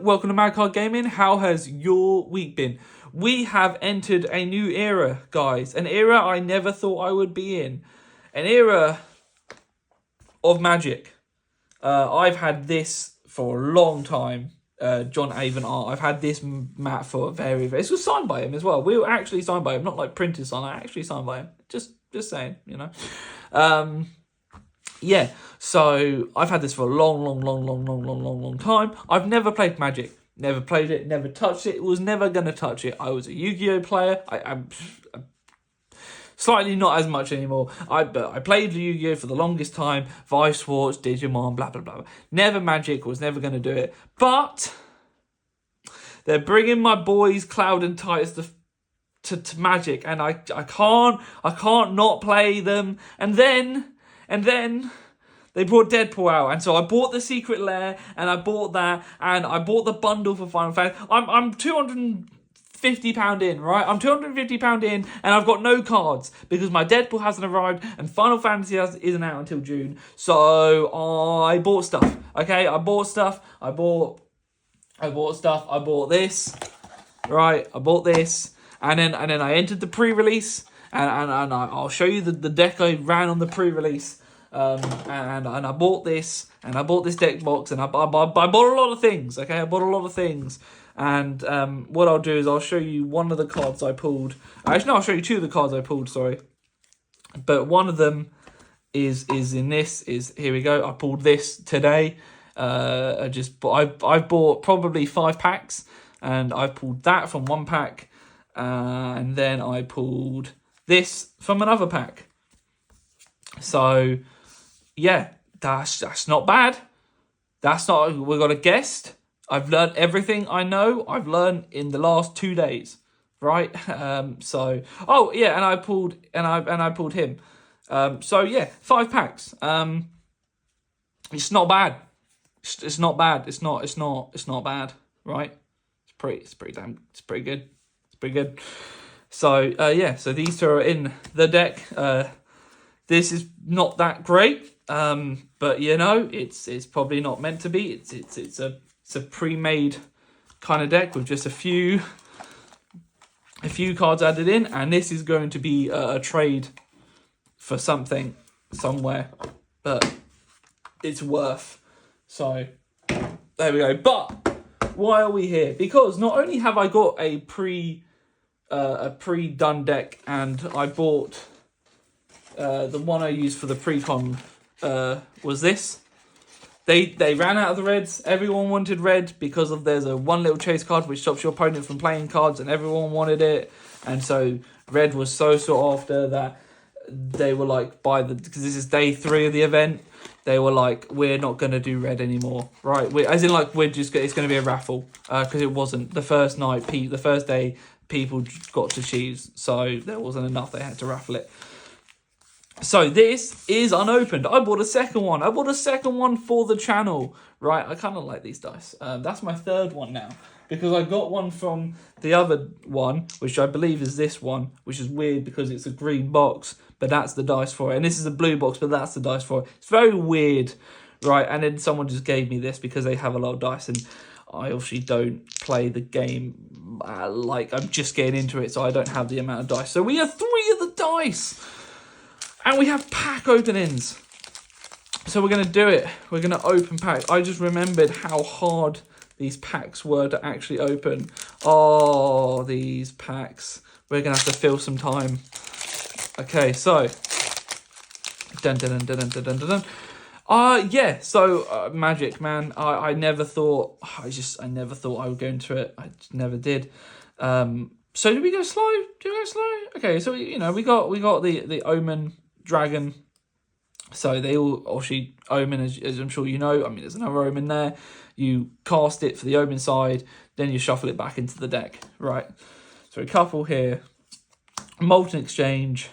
welcome to Mad Card Gaming. How has your week been? We have entered a new era, guys. An era I never thought I would be in. An era of Magic. I've had this for a long time. John Avon art. I've had this mat for very. This was signed by him as well. We were actually signed by him, not like printed sign. I actually signed by him. Just saying, you know. Yeah, so I've had this for a long time. I've never played Magic. Never played it, never touched it, was never going to touch it. I was a Yu-Gi-Oh player. I'm slightly not as much anymore. But I played Yu-Gi-Oh for the longest time. Vice Swords, Digimon, blah, blah, blah. Never Magic, was never going to do it. But they're bringing my boys Cloud and Titus to Magic, and I can't not play them. And then they brought Deadpool out, and so I bought the Secret Lair, and I bought that, and I bought the bundle for Final Fantasy. I'm £250 in, right? I'm £250 in, and I've got no cards because my Deadpool hasn't arrived, and Final Fantasy isn't out until June. So I bought stuff. Okay, I bought stuff. I bought this, right? I bought this, and then I entered the pre-release. And I'll show you the deck I ran on the pre-release. And I bought this, and I bought this deck box, and I bought a lot of things, okay? I bought a lot of things. And what I'll do is I'll show you one of the cards I pulled. Actually, no, I'll show you two of the cards I pulled, sorry. But one of them is in this, here we go. I pulled this today. I've bought probably 5 packs, and I pulled that from one pack. And then I pulled this from another pack. So, yeah, that's not bad. We got a guest. I've learned everything I know. I've learned in the last 2 days, right? And I pulled him. So yeah, 5 packs. It's not bad. It's not bad. It's not bad, right? It's pretty good. So, so these two are in the deck. This is not that great, but, you know, it's probably not meant to be. It's a pre-made kind of deck with just a few cards added in, and this is going to be a trade for something somewhere, but it's worth. So, there we go. But why are we here? Because not only have I got a pre-done deck, and I bought the one I used for the pre-con was this. They ran out of the reds. Everyone wanted red because there's a one little chase card which stops your opponent from playing cards, and everyone wanted it. And so red was so sought after that they were like, because this is day 3 of the event, they were like, we're not going to do red anymore, right? It's going to be a raffle, because it wasn't the first night, the first day people got to choose, so there wasn't enough, they had to raffle it. So this is unopened. I bought a second one for the channel, right? I kind of like these dice. That's my 3rd one now, because I got one from the other one, which I believe is this one, which is weird because it's a green box, but that's the dice for it. And this is a blue box, but that's the dice for it. It's very weird, right? And then someone just gave me this because they have a lot of dice, and I obviously don't play the game like I'm just getting into it, so I don't have the amount of dice. So we have 3 of the dice, and we have pack openings. So we're going to do it. We're going to open packs. I just remembered how hard these packs were to actually open. Oh, these packs. We're going to have to fill some time. Okay, so. Magic, man. I never thought I would go into it. I just never did. So do we go slow? Okay, so we got the Omen Dragon. So they all obviously Omen, as I'm sure you know. I mean, there's another Omen there. You cast it for the Omen side, then you shuffle it back into the deck, right? So a couple here: Molten Exchange,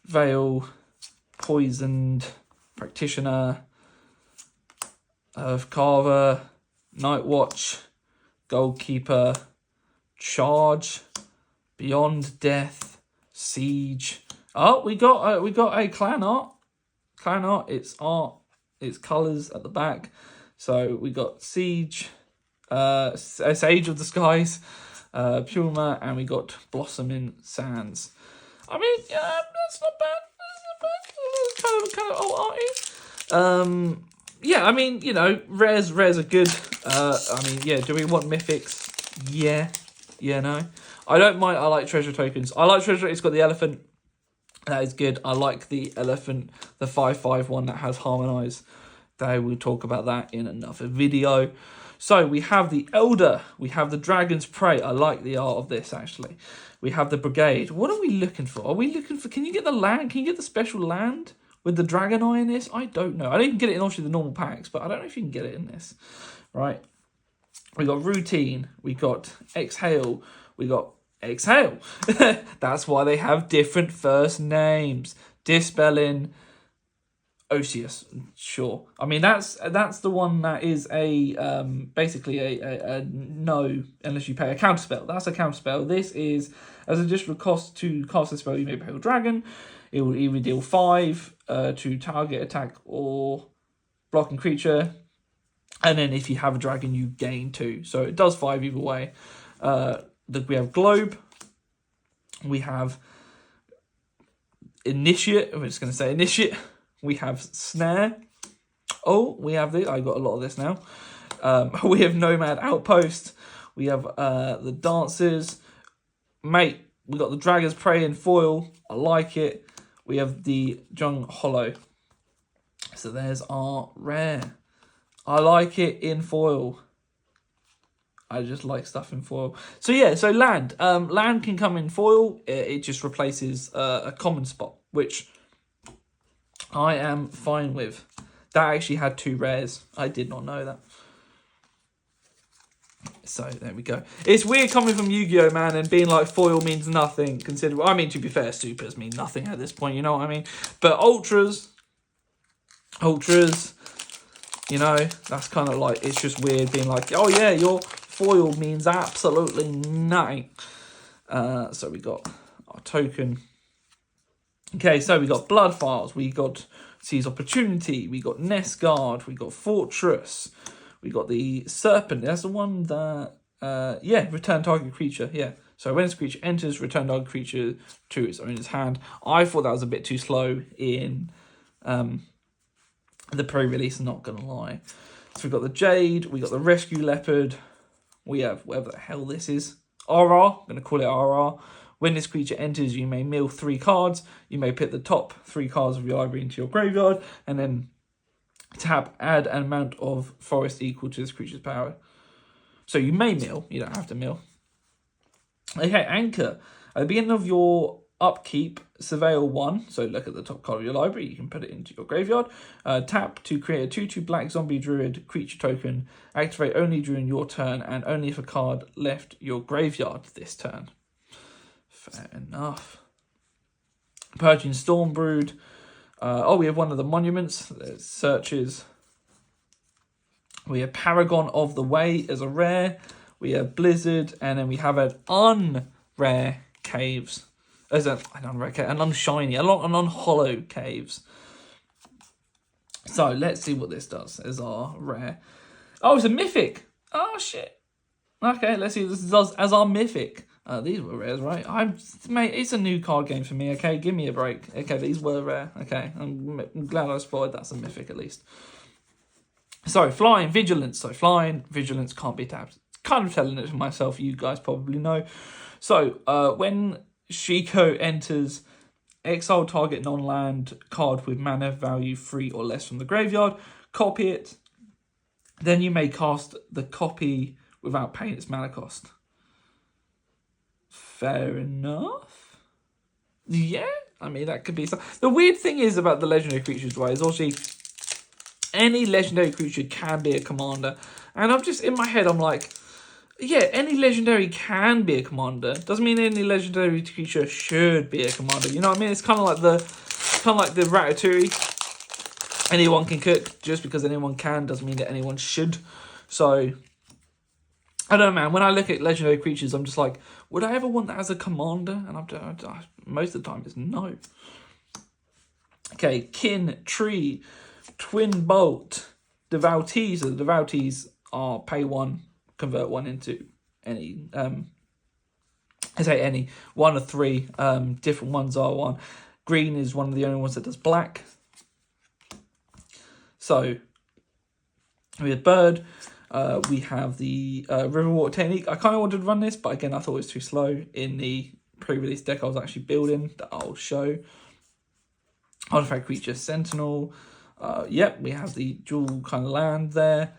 Veil, Poisoned, Practitioner, Earth Carver, Night Watch, Goalkeeper, Charge, Beyond Death, Siege. Oh, we got a clan art. Clan art. It's art. It's colours at the back. So we got Siege, Sage of the Skies, Puma, and we got Blossoming Sands. I mean, yeah, that's not bad. That's kind of old arty. Yeah, I mean, you know, rares are good. I mean, yeah, do we want mythics? Yeah, no. I don't mind. I like treasure tokens. I like treasure. It's got the elephant. That is good. I like the elephant, the 5/5 one that has harmonize. They will talk about that in another video. So we have the Elder. We have the Dragon's Prey. I like the art of this, actually. We have the Brigade. What are we looking for? Are we looking for... Can you get the land? Can you get the special land with the Dragon Eye in this? I don't know. I didn't get it in obviously the normal packs, but I don't know if you can get it in this. Right. We got Routine. We got Exhale. We got Exhale. That's why they have different first names. Dispelling... Osseous, sure. I mean, that's the one that is a basically a no unless you pay a counterspell. That's a counterspell. This is as additional cost to cast a spell. You may pay a dragon. It will either deal 5 to target, attack, or blocking creature, and then if you have a dragon, you gain 2. So it does 5 either way. We have Globe. We have Initiate. I'm just going to say Initiate. We have Snare. Oh, we have this. I got a lot of this now. We have Nomad Outpost. We have the Dancers. Mate, we got the Dragon's Prey in foil. I like it. We have the Jung Hollow. So there's our rare. I like it in foil. I just like stuff in foil. So yeah, so land. Land can come in foil. It just replaces a common spot, which... I am fine with. That actually had 2 rares. I did not know that. So, there we go. It's weird coming from Yu-Gi-Oh, man, and being like foil means nothing. I mean, to be fair, supers mean nothing at this point, you know what I mean? But ultras, you know, that's kind of like, it's just weird being like, oh yeah, your foil means absolutely nothing. So we got our token. Okay, so we got Blood Files, we got Seize Opportunity, we got Nest Guard, we got Fortress, we got the Serpent. That's the one that, return target creature, yeah. So when this creature enters, return target creature to its owner's hand. I thought that was a bit too slow in the pre-release, not gonna lie. So we've got the Jade, we got the Rescue Leopard, we have whatever the hell this is. RR, I'm gonna call it RR. When this creature enters, you may mill 3 cards. You may put the top 3 cards of your library into your graveyard, and then tap, add an amount of forest equal to this creature's power. So you may mill, you don't have to mill. Okay, Anchor. At the beginning of your upkeep, surveil 1. So look at the top card of your library, you can put it into your graveyard. Tap to create a 2/2 black zombie druid creature token. Activate only during your turn, and only if a card left your graveyard this turn. Fair enough. Purging Stormbrood. We have one of the monuments. There's Searches. We have Paragon of the Way as a rare. We have Blizzard. And then we have an unrare Caves. As an unrare cave, an unshiny, an unhollow Caves. So let's see what this does as our rare. Oh, it's a mythic. Oh, shit. Okay, let's see what this does as our mythic. These were rares, right? Mate, it's a new card game for me, okay? Give me a break. Okay, these were rare. Okay, I'm glad I spotted that's a mythic at least. So, Flying Vigilance. So, Flying Vigilance can't be tapped. Kind of telling it to myself, you guys probably know. So, when Shiko enters, exile target non-land card with mana value 3 or less from the graveyard, copy it. Then you may cast the copy without paying its mana cost. Fair enough. Yeah, I mean, that could be something. The weird thing is about the legendary creatures, right, is obviously any legendary creature can be a commander. And I'm just, in my head, I'm like, yeah, any legendary can be a commander. Doesn't mean any legendary creature should be a commander. You know what I mean? It's kind of like the Ratatouille. Anyone can cook. Just because anyone can doesn't mean that anyone should. So, I don't know, man. When I look at legendary creatures, I'm just like, would I ever want that as a commander? And most of the time, it's no. Okay, Kin, Tree, Twin Bolt, Devoutees. So the Devoutees are pay 1 convert one into any. I say any. One of three different ones are one. Green is one of the only ones that does black. So we have bird. We have the river water technique. I kind of wanted to run this, but again, I thought it was too slow in the pre-release deck I was actually building that I'll show. Artifact creature sentinel. Yep, we have the dual kind of land there.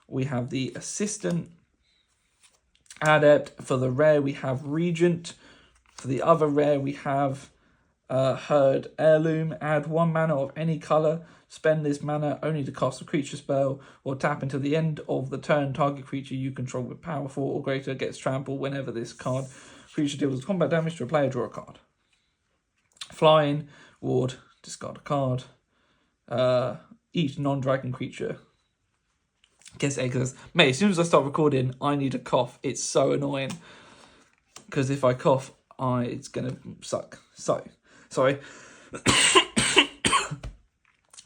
We have the assistant. Adept. For the rare, we have regent. For the other rare, we have herd heirloom. Add 1 mana of any color. Spend this mana only to cast a creature spell or tap until the end of the turn. Target creature you control with power 4 or greater gets trampled whenever this creature deals combat damage to a player. Draw a card. Flying ward. Discard a card. Each non-dragon creature gets eggs. Mate, as soon as I start recording, I need a cough. It's so annoying because if I cough, it's gonna suck. So sorry.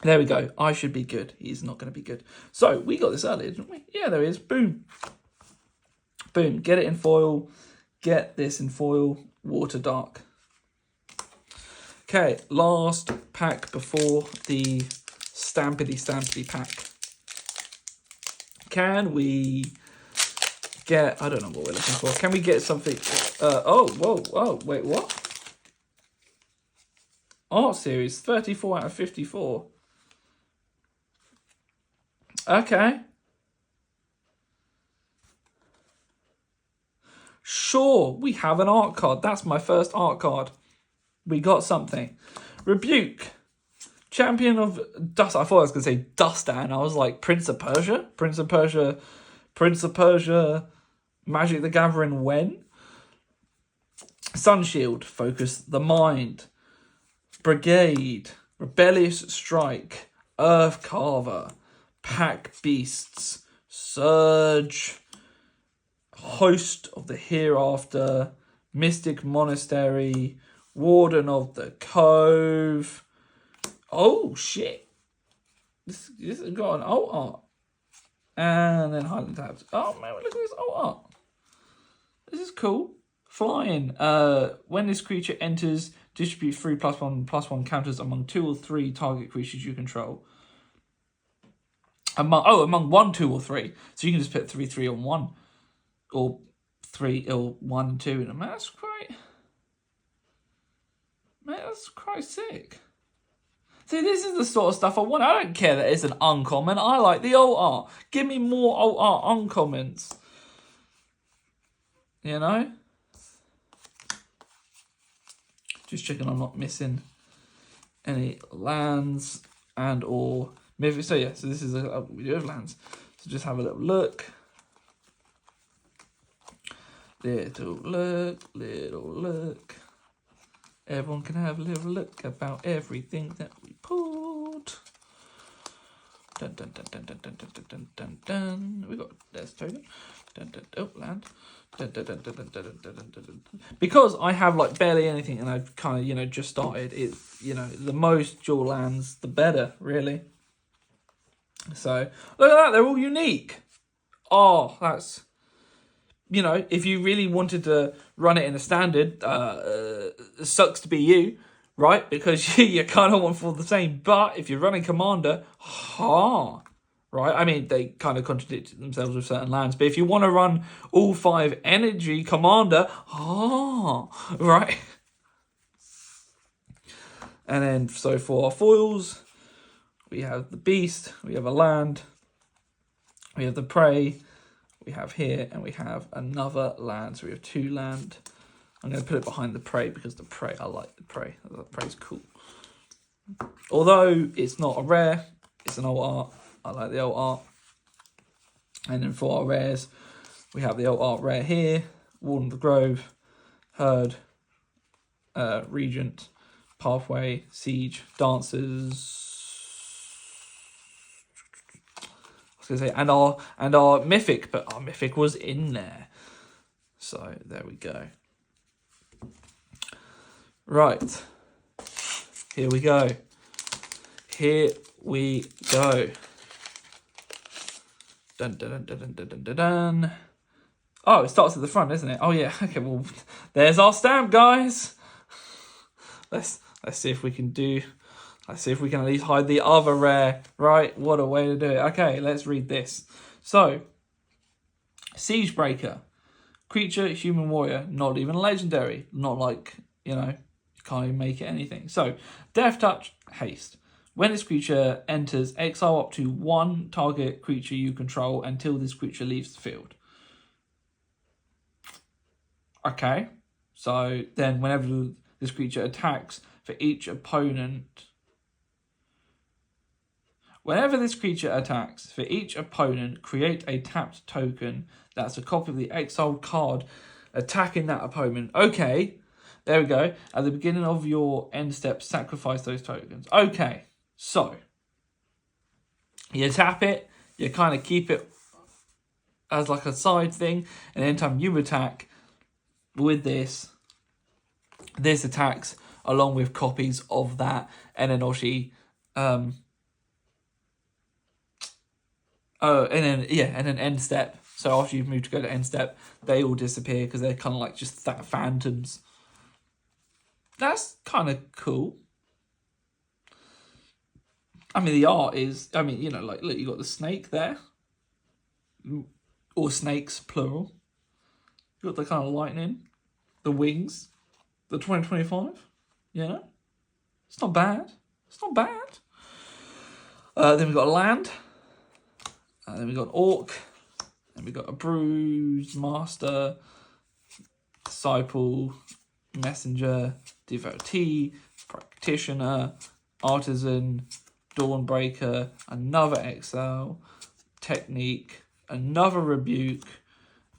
There we go. I should be good. He's not going to be good. So, we got this earlier, didn't we? Yeah, there he is. Boom. Boom. Get it in foil. Get this in foil. Water Dark. Okay, last pack before the Stampity pack. Can we get... I don't know what we're looking for. Can we get something... whoa. Wait, what? Art series. 34 out of 54. Okay. Sure, we have an art card. That's my first art card. We got something. Rebuke. Champion of Dust. I thought I was going to say Dustan. I was like, Prince of Persia? Prince of Persia. Magic the Gathering when? Sunshield. Focus the mind. Brigade. Rebellious Strike. Earth Carver. Pack Beasts, Surge, Host of the Hereafter, Mystic Monastery, Warden of the Cove. Oh, shit. This has got an alt art. And then Highland Tabs. Oh, man, look at this alt art. This is cool. Flying. When this creature enters, distribute 3/+1/+1 counters among 2 or 3 target creatures you control. Among 1, 2, or 3. So you can just put 3/3 on 1. Or 3 or 1 and 2. And that's quite sick. See, this is the sort of stuff I want. I don't care that it's an uncommon. I like the alt art. Give me more alt art uncommons. You know? Just checking I'm not missing any lands and or... So yeah, so this is a video of lands. So just have a little look. Little look. Everyone can have a little look about everything that we pulled. Dun dun dun dun dun dun dun dun dun dun. We got there's token. Dun dun land. Dun dun dun dun dun dun dun dun dun. Because I have like barely anything and I've kind of just started. It's the most dual lands, the better, really. So, look at that, they're all unique. Oh, that's, if you really wanted to run it in a standard, sucks to be you, right? Because you kind of want all the same. But if you're running Commander, right? I mean, they kind of contradict themselves with certain lands. But if you want to run all 5 energy Commander, right? And then, so for our foils... We have the beast, we have a land, we have the prey, we have here, and we have another land. So we have 2 land. I'm going to put it behind the prey because the prey, I like the prey. The prey's cool. Although it's not a rare, it's an old art. I like the old art. And then for our rares, we have the old art rare here, Warden of the Grove, Herd, Regent, Pathway, Siege, Dancers... Say, and our mythic, but our mythic was in there. So there we go. Right. Here we go. Dun dun dun dun dun dun dun dun. Oh, it starts at the front, isn't it? Oh yeah. Okay. Well, there's our stamp, guys. Let's see if we can do. Let's see if we can at least hide the other rare. Right. What a way to do it. Okay. Let's read this. So, Siegebreaker, creature, human warrior, not even legendary. Not like, you know, you can't even make it anything. So, Death Touch, haste. When this creature enters, exile up to one target creature you control until this creature leaves the field. Okay, so then whenever this creature attacks, for each opponent... Whenever this creature attacks, for each opponent, create a tapped token that's a copy of the exiled card attacking that opponent. Okay, there we go. At the beginning of your end step, sacrifice those tokens. Okay, so you tap it, you kind of keep it as like a side thing, and anytime you attack with this attacks along with copies of that, and then obviously and then end step. So after you've moved to go to end step, they all disappear because they're kind of like just that phantoms. That's kind of cool. I mean, the art is, I mean, you know, like, look, you got the snake there. Or snakes, plural. You got the kind of lightning, the wings, the 2025, you know? It's not bad. It's not bad. Then we've got a land. Then we've got orc. Then we've got a bruise, master, disciple, messenger, devotee, practitioner, artisan, dawnbreaker, another exile, technique, another rebuke.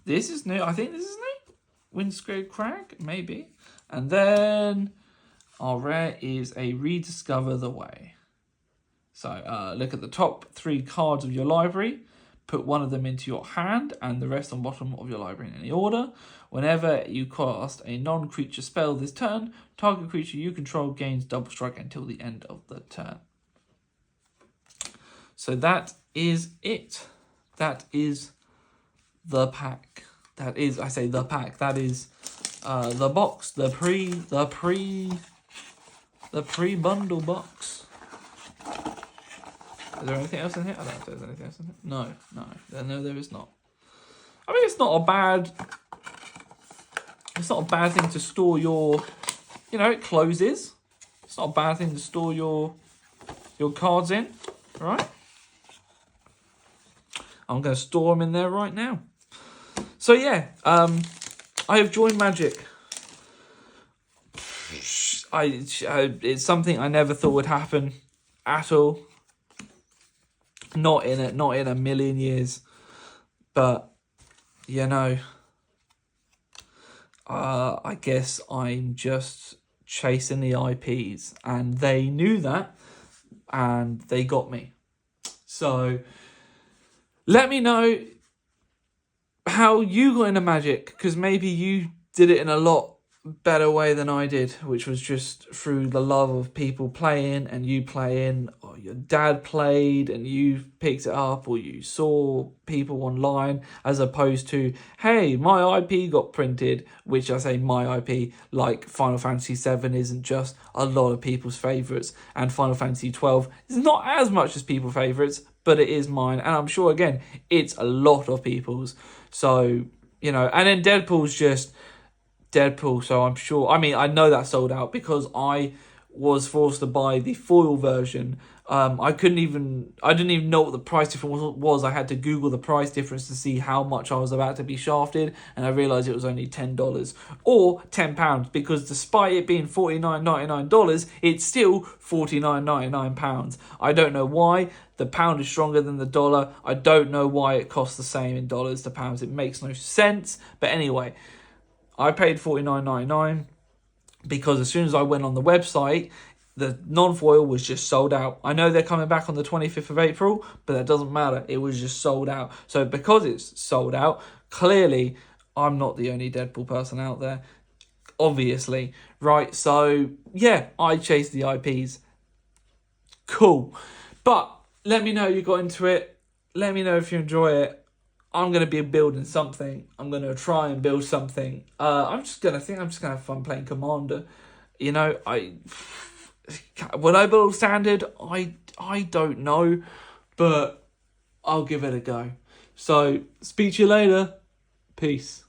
This is new. I think this is new. Windscrape Crag, maybe. And then our rare is a rediscover the way. So look at the top 3 cards of your library. Put one of them into your hand and the rest on bottom of your library in any order. Whenever you cast a non-creature spell this turn, target creature you control gains double strike until the end of the turn. So that is it. That is the pack. That is, I say the pack. That is the box, the pre-bundle box. Is there anything else in here? I don't know if there's anything else in here. No, there is not. I mean, it's not a bad thing to store your, you know, it closes. It's not a bad thing to store your cards in, right? I'm going to store them in there right now. So yeah, I have joined Magic. It's something I never thought would happen at all. Not in a million years. But you know, I guess I'm just chasing the IPs, and they knew that, and they got me. So let me know how you got into Magic, because maybe you did it in a lot better way than I did, which was just through the love of people playing and you playing, or your dad played and you picked it up, or you saw people online, as opposed to, hey, my IP got printed, which I say my IP, like Final Fantasy VII isn't just a lot of people's favourites, and Final Fantasy 12 is not as much as people's favourites, but it is mine, and I'm sure, again, it's a lot of people's. So, you know, and then Deadpool's just Deadpool, so I'm sure, I mean, I know that sold out because I was forced to buy the foil version. I didn't even know what the price difference was. I had to Google the price difference to see how much I was about to be shafted, and I realised it was only $10 or £10, because despite it being $49.99, it's still £49.99. I don't know why. The pound is stronger than the dollar. I don't know why it costs the same in dollars to pounds. It makes no sense. But anyway, I paid $49.99 because as soon as I went on the website, the non-foil was just sold out. I know they're coming back on the 25th of April, but that doesn't matter. It was just sold out. So because it's sold out, clearly I'm not the only Deadpool person out there, obviously, right? So yeah, I chased the IPs. Cool. But let me know you got into it. Let me know if you enjoy it. I'm gonna be building something. I'm gonna try and build something. I'm just gonna have fun playing Commander. You know, will I build standard? I don't know, but I'll give it a go. So speak to you later. Peace.